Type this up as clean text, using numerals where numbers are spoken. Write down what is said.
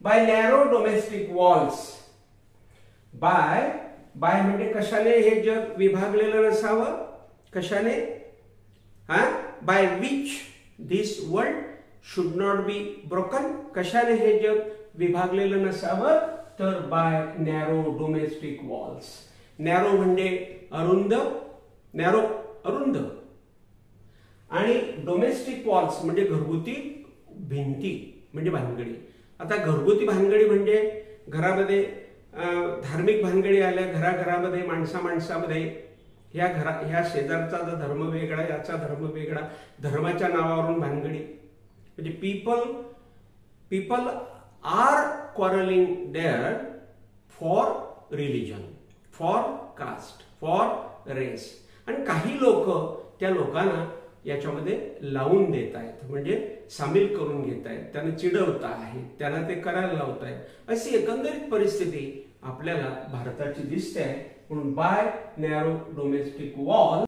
Bye narrow domestic walls. By म्हणजे कशाने हे जग विभागलेलं नसावं? कशाने? By which this world should not be broken. कशाने हे जग विभागलेलं नसावं? तर by narrow domestic walls. Narrow म्हणजे अरुंद, नॅरो अरुंद, आणि डोमेस्टिक वॉल्स म्हणजे घरगुती भिंती म्हणजे भानगडी. आता घरगुती भानगडी म्हणजे घरामध्ये धार्मिक भानगडी आल्या, घराघरामध्ये माणसामध्ये ह्या शेजारचा धर्म वेगळा, याचा धर्म वेगळा, धर्माच्या नावावरून भानगडी. म्हणजे people are quarreling there for religion, for caste, for race. आणि काही लोक त्या लोकांना याच्यामध्ये लावून देत आहेत, म्हणजे सामील करून घेत आहेत, त्यांना चिडवत आहेत, त्यांना ते करायला लावत आहेत. अशी एकंदरीत परिस्थिती आपल्याला भारताची दिसते आहे. म्हणून बाय नॅरो डोमेस्टिक वॉल